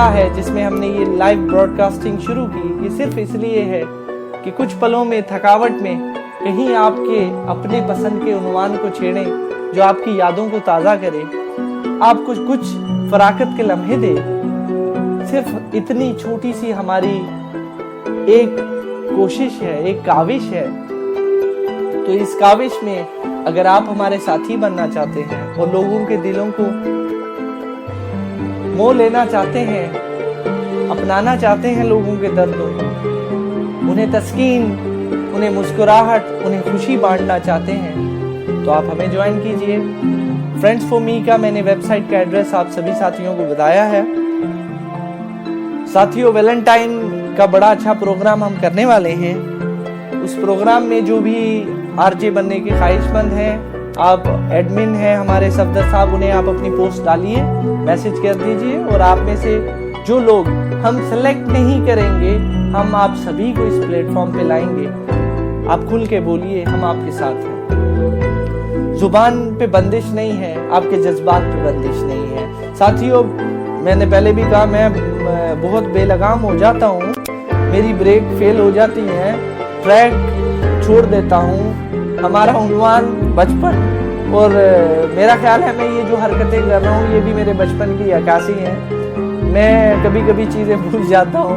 सप्ताह है जिसमें हमने ये लाइव ब्रॉडकास्टिंग शुरू की, ये सिर्फ इसलिए है कि कुछ पलों में थकावट में कहीं आपके अपने पसंद के उन्वान को छेड़े जो आपकी यादों को ताज़ा करे, आपको कुछ फराकत के लम्हे दे। सिर्फ इतनी छोटी सी हमारी एक कोशिश है, एक काविश है। तो इस काविश में अगर आप हमारे साथी बनना चाहते हैं और लोगों के दिलों को मोह लेना चाहते हैं, अपनाना चाहते हैं लोगों के दर्दों, उन्हें तस्कीन, उन्हें मुस्कुराहट, उन्हें खुशी बांटना चाहते हैं, तो आप हमें ज्वाइन कीजिए। फ्रेंड्स फॉर मी का मैंने वेबसाइट का एड्रेस आप सभी साथियों को बताया है। साथियों, वैलेंटाइन का बड़ा अच्छा प्रोग्राम हम करने वाले हैं। उस प्रोग्राम में जो भी आरजे बनने के ख्वाहिशमंद हैं, आप एडमिन हैं हमारे सफदर साहब, उन्हें आप अपनी पोस्ट डालिए, मैसेज कर दीजिए, और आप में से जो लोग हम सेलेक्ट नहीं करेंगे, हम आप सभी को इस प्लेटफॉर्म पे लाएंगे। आप खुल के बोलिए, हम आपके साथ हैं। जुबान पे बंदिश नहीं है, आपके जज्बात पे बंदिश नहीं है। साथियों, मैंने पहले भी कहा, मैं बहुत बेलगाम हो जाता हूँ, मेरी ब्रेक फेल हो जाती है, ट्रैक छोड़ देता हूँ। हमारा उन्वान बचपन, और मेरा ख्याल है मैं ये जो हरकतें कर रहा हूँ ये भी मेरे बचपन की अक्कासी है। मैं कभी कभी चीज़ें भूल जाता हूँ,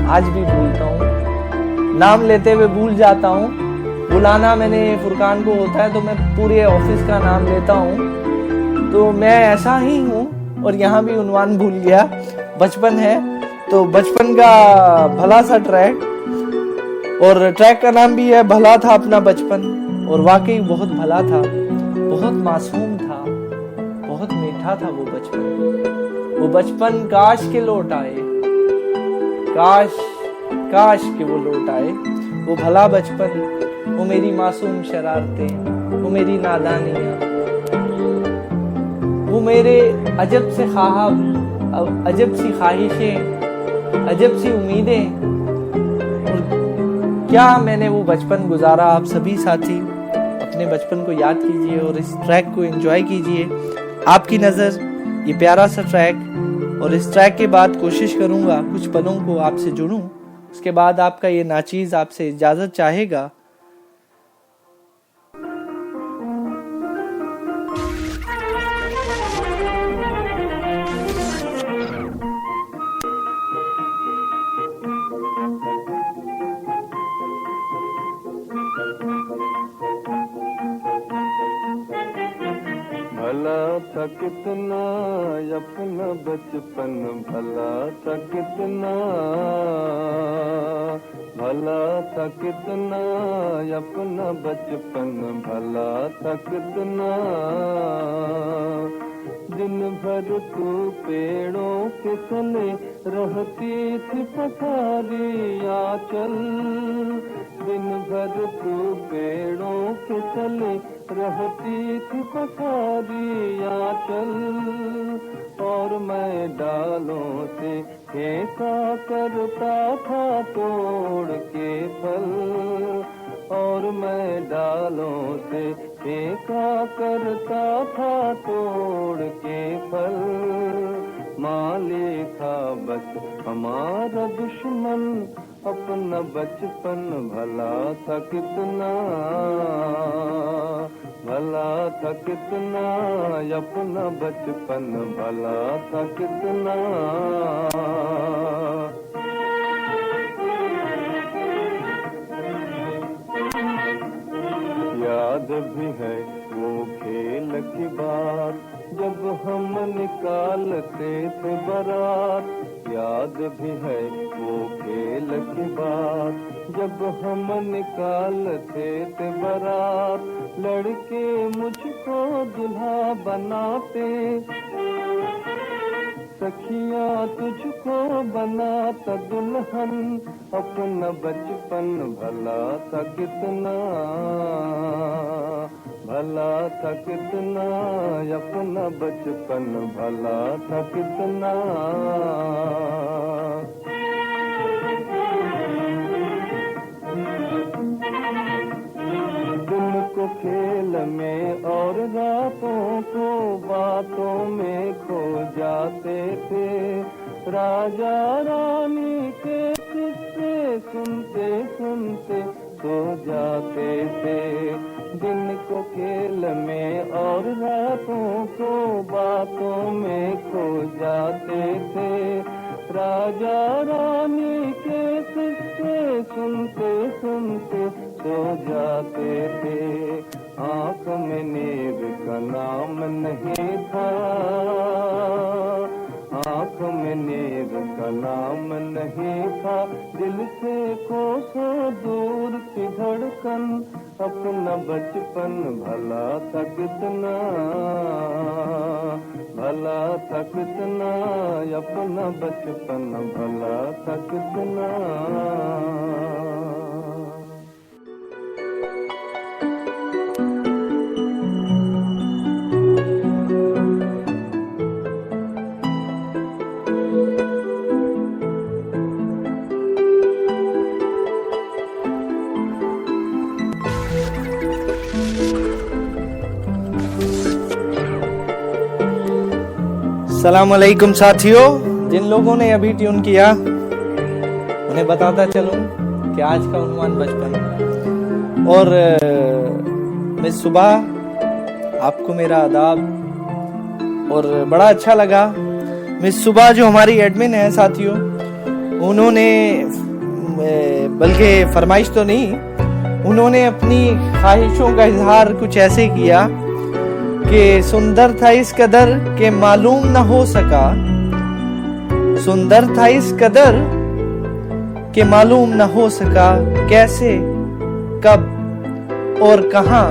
आज भी भूलता हूँ, नाम लेते हुए भूल जाता हूँ। बुलाना मैंने फुरकान को होता है तो मैं पूरे ऑफिस का नाम लेता हूँ, तो मैं ऐसा ही हूँ। और यहाँ भी उन्वान भूल गया, बचपन है तो बचपन का भला सा ट्रैक, और ट्रैक का नाम भी है भला था अपना बचपन। और वाकई बहुत भला था, बहुत मासूम था, बहुत मीठा था वो बचपन। वो बचपन काश के लौट आए, काश काश के वो लौट आए। वो भला बचपन, वो मेरी मासूम शरारतें, वो मेरी नादानियाँ, वो मेरे अजब से ख्वाब, अजब सी ख्वाहिशें, अजब सी उम्मीदें। क्या मैंने वो बचपन गुजारा। आप सभी साथी अपने बचपन को याद कीजिए और इस ट्रैक को एंजॉय कीजिए। आपकी नज़र ये प्यारा सा ट्रैक, और इस ट्रैक के बाद कोशिश करूँगा कुछ पलों को आपसे जुड़ूं। उसके बाद आपका ये नाचीज़ आपसे इजाज़त चाहेगा। भला था कितना अपना बचपन, भला था कितना, भला था कितना अपना बचपन, भला था कितना। दिन भर तू पेड़ों के तले रहती थी पथारी आंचल, दिन भर तू पेड़ों के तले रहती थी पथारी आंचल। और मैं डालों से फेंका करता था तोड़ के फल, और मैं डालों से फेंका करता था तोड़ के फल। माली था बस हमारा दुश्मन, अपना बचपन भला था कितना, भला था कितना अपना बचपन, भला था कितना। याद भी है वो खेल की बात जब हम निकालते थे बारात, याद भी है वो खेल की बात जब हम निकालते थे बारात। लड़के मुझको दुल्हा बनाते, सखियाँ तुझको बनाता दुल्हन, अपना बचपन भला था कितना, भला था कितना अपना बचपन, भला था कितना। दिन को खेल में और रातों को बातों में खो जाते थे, रात राजा रानी के किस्से सुनते सुनते सो जाते थे। दिन को खेल में और रातों को बातों में खो जाते थे। राजा रानी के किस्से सुनते सुनते सो जाते थे। आँख में नींद का नाम नहीं था, आँख में नींद का नाम नहीं था। दिल से कोसों दूर की धड़कन, अपना बचपन भला था कितना, भला था कितना, अपना बचपन भला था कितना। अस्सलाम वालेकुम साथियों, जिन लोगों ने अभी ट्यून किया उन्हें बताता चलूं कि आज का उन्वान बचपन। और मिस सुबह, आपको मेरा आदाब और बड़ा अच्छा लगा। मिस सुबह जो हमारी एडमिन है साथियों, उन्होंने बल्कि फरमाइश तो नहीं, उन्होंने अपनी ख्वाहिशों का इजहार कुछ ऐसे किया कि सुंदर था इस कदर के मालूम न हो सका, सुंदर था इस कदर के मालूम न हो सका, कैसे कब और कहां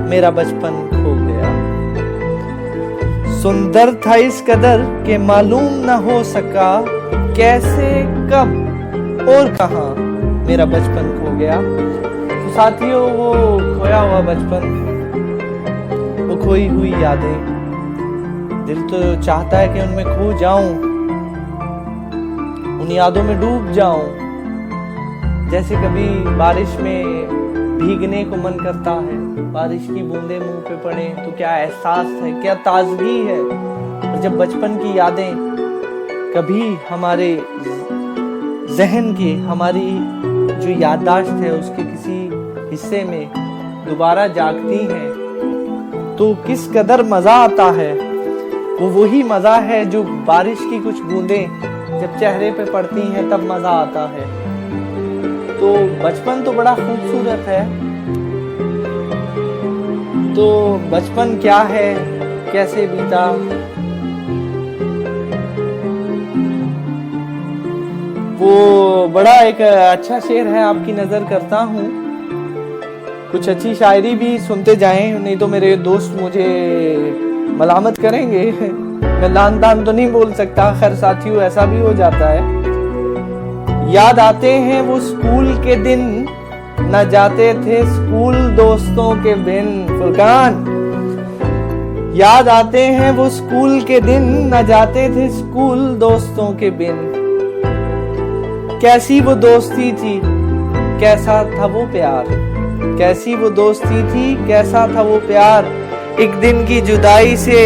मेरा बचपन खो गया। सुंदर था इस कदर के मालूम न हो सका, कैसे कब और कहां मेरा बचपन खो गया। तो साथियों, वो खोया हुआ बचपन, वो खोई हुई यादें, दिल तो चाहता है कि उनमें खो जाऊं, उन यादों में डूब जाऊं। जैसे कभी बारिश में भीगने को मन करता है, बारिश की बूंदें मुंह पे पड़े तो क्या एहसास है, क्या ताजगी है। और जब बचपन की यादें कभी हमारे जहन की, हमारी जो याददाश्त है उसके किसी हिस्से में दोबारा जागती हैं, तो किस कदर मजा आता है। वो वही मजा है जो बारिश की कुछ बूंदें जब चेहरे पे पड़ती हैं तब मजा आता है। तो बचपन तो बड़ा खूबसूरत है। तो बचपन क्या है, कैसे बीता, वो बड़ा एक अच्छा शेर है, आपकी नजर करता हूँ। कुछ अच्छी शायरी भी सुनते जाएं, नहीं तो मेरे दोस्त मुझे मलामत करेंगे। मैं लान तान तो नहीं बोल सकता, खैर साथियों ऐसा भी हो जाता है। याद आते हैं वो स्कूल के दिन, न जाते थे स्कूल दोस्तों के बिन। फुरकान, याद आते हैं वो स्कूल के दिन, न जाते थे स्कूल दोस्तों के बिन। कैसी वो दोस्ती थी, कैसा था वो प्यार, कैसी वो दोस्ती थी, कैसा था वो प्यार। एक दिन की जुदाई से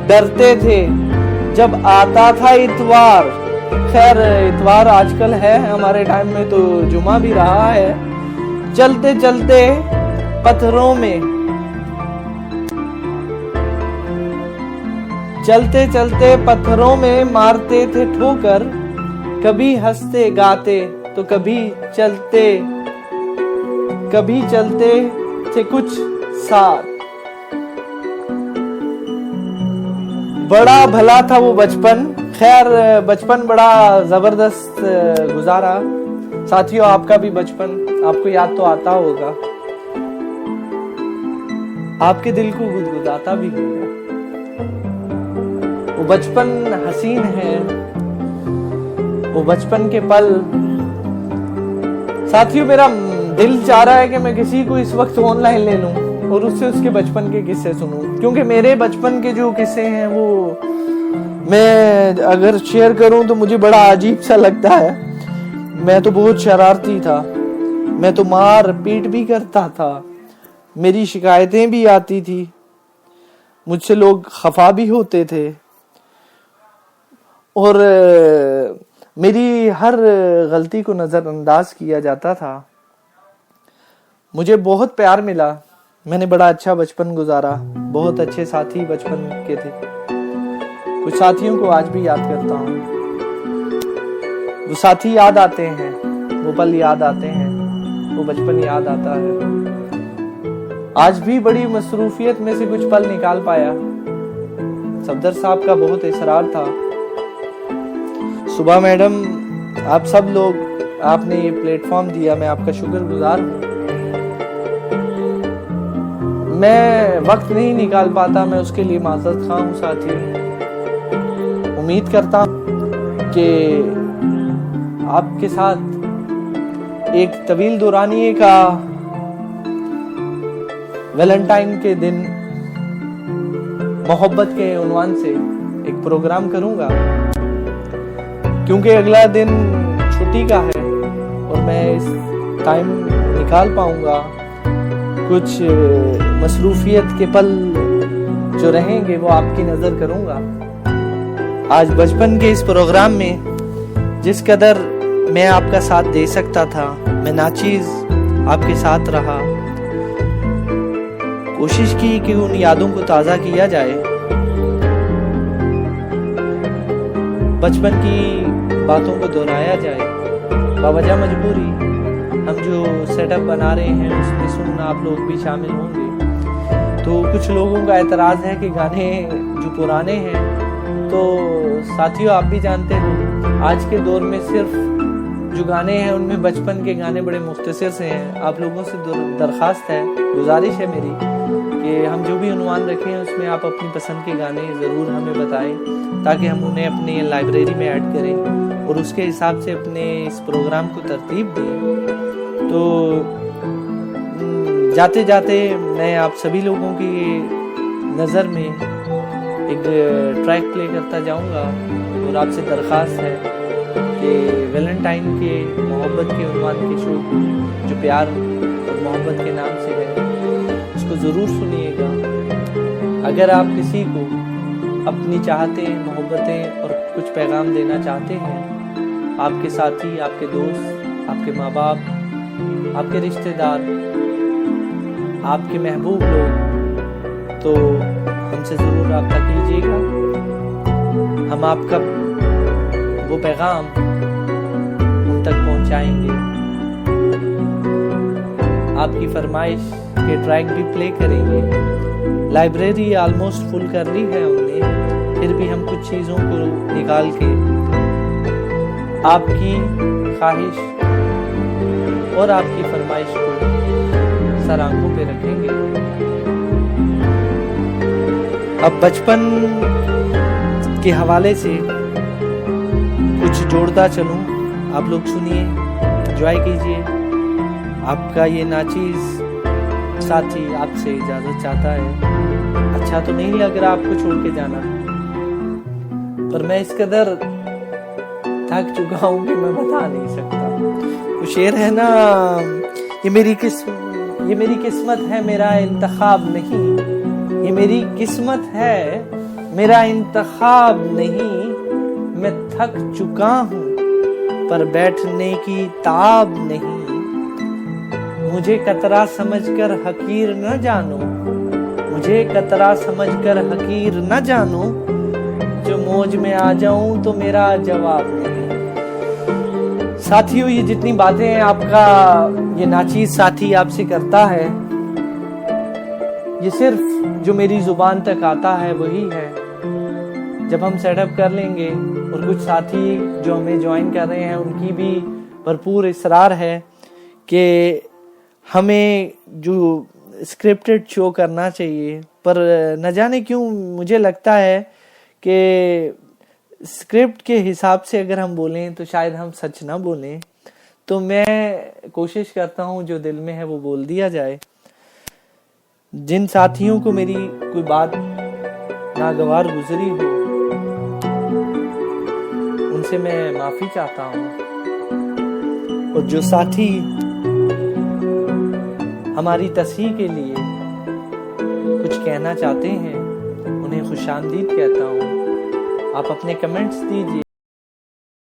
डरते थे जब आता था इतवार। खैर इतवार आजकल है, हमारे टाइम में तो जुमा भी रहा है। चलते चलते पत्थरों में, चलते चलते पत्थरों में मारते थे ठोकर। कभी हंसते गाते तो कभी चलते थे कुछ साथ। बड़ा भला था वो बचपन। खैर बचपन बड़ा जबरदस्त गुजारा। साथियों आपका भी बचपन आपको याद तो आता होगा, आपके दिल को गुदगुदाता भी होगा। वो बचपन हसीन है, वो बचपन के पल। साथियों मेरा दिल चाह रहा है कि मैं किसी को इस वक्त ऑनलाइन ले लूं और उससे उसके बचपन के किस्से सुनूं, क्योंकि मेरे बचपन के जो किस्से हैं वो मैं अगर शेयर करूं तो मुझे बड़ा अजीब सा लगता है। मैं तो बहुत शरारती था, मैं तो मार पीट भी करता था, मेरी शिकायतें भी आती थी, मुझसे लोग खफा भी होते थे। और मेरी हर गलती को नज़रअंदाज किया जाता था। मुझे बहुत प्यार मिला, मैंने बड़ा अच्छा बचपन गुजारा, बहुत अच्छे साथी बचपन के थे। कुछ साथियों को आज भी याद करता हूँ, वो साथी याद आते हैं, वो पल याद आते हैं, वो बचपन याद आता है। आज भी बड़ी मसरूफियत में से कुछ पल निकाल पाया। सफदर साहब का बहुत इसरार था। सुबह मैडम, आप सब लोग, आपने ये प्लेटफॉर्म दिया, मैं आपका शुक्रगुजार हूँ। मैं वक्त नहीं निकाल पाता, मैं उसके लिए माजरत खा हूँ साथी। उम्मीद करता हूँ कि आपके साथ एक तवील दुरानिये का वैलेंटाइन के दिन मोहब्बत के उन्वान से एक प्रोग्राम करूंगा, क्योंकि अगला दिन छुट्टी का है और मैं इस टाइम निकाल पाऊंगा। कुछ मसरूफियत के पल जो रहेंगे वो आपकी नजर करूंगा। आज बचपन के इस प्रोग्राम में जिस कदर मैं आपका साथ दे सकता था, मैं नाचीज आपके साथ रहा, कोशिश की कि उन यादों को ताज़ा किया जाए। बचपन की बातों को दोहराया जाए। बावजह मजबूरी हम जो सेटअप बना रहे हैं उसमें सुनना आप लोग भी शामिल होंगे। तो कुछ लोगों का एतराज़ है कि गाने जो पुराने हैं, तो साथियों आप भी जानते हो आज के दौर में सिर्फ जो गाने हैं उनमें बचपन के गाने बड़े मुख्तसर से हैं। आप लोगों से दरख्वास्त है, गुजारिश है मेरी कि हम जो भी उन्वान रखें उसमें आप अपनी पसंद के गाने ज़रूर हमें बताएं, ताकि हम उन्हें अपनी लाइब्रेरी में ऐड करें और उसके हिसाब से अपने इस प्रोग्राम को तरतीब दें। तो जाते जाते मैं आप सभी लोगों की नज़र में एक ट्रैक प्ले करता जाऊंगा और आपसे दरख्वास्त है कि वैलेंटाइन के मोहब्बत के उन्वान के शो को, जो प्यार और मोहब्बत के नाम से है, उसको ज़रूर सुनिएगा। अगर आप किसी को अपनी चाहतें, मोहब्बतें और कुछ पैगाम देना चाहते हैं, आपके साथी, आपके दोस्त, आपके माँ बाप, आपके रिश्तेदार, आपके महबूब लोग, तो हमसे ज़रूर रब्ता कीजिएगा। हम आपका वो पैगाम उन तक पहुंचाएंगे। आपकी फरमाइश के ट्रैक भी प्ले करेंगे। लाइब्रेरी ऑलमोस्ट फुल कर ली है हमने, फिर भी हम कुछ चीज़ों को निकाल के आपकी ख्वाहिश और आपकी फरमाइश को सर आंखों पे रखेंगे। अब बचपन के हवाले से कुछ जोड़ता चलूं, आप लोग सुनिए, एंजॉय कीजिए। आपका ये नाचीज साथी आपसे इजाजत चाहता है। अच्छा तो नहीं लग रहा आपको छोड़ के जाना, पर मैं इस कदर थक चुका हूं कि मैं बता नहीं सकता। वो शेर है ना, ये मेरी किस्मत है, मेरा इंतखाब नहीं। ये मेरी किस्मत है, मेरा इंतखाब नहीं। मैं थक चुका हूँ पर बैठने की ताब नहीं। मुझे कतरा समझकर हकीर न जानो, मुझे कतरा समझकर हकीर न जानो। जो मौज में आ जाऊं तो मेरा जवाब नहीं। साथियों, ये जितनी बातें हैं आपका ये नाचीज साथी आपसे करता है, ये सिर्फ जो मेरी जुबान तक आता है वही है। जब हम सेटअप कर लेंगे और कुछ साथी जो हमें ज्वाइन कर रहे हैं उनकी भी भरपूर इसरार है कि हमें जो स्क्रिप्टेड शो करना चाहिए, पर न जाने क्यों मुझे लगता है कि स्क्रिप्ट के हिसाब से अगर हम बोलें तो शायद हम सच ना बोलें। तो मैं कोशिश करता हूँ जो दिल में है वो बोल दिया जाए। जिन साथियों को मेरी कोई बात नागवार गुजरी हो उनसे मैं माफी चाहता हूँ, और जो साथी हमारी तस्हीह के लिए कुछ कहना चाहते हैं उन्हें खुशामदीद कहता हूँ। आप अपने कमेंट्स दीजिए।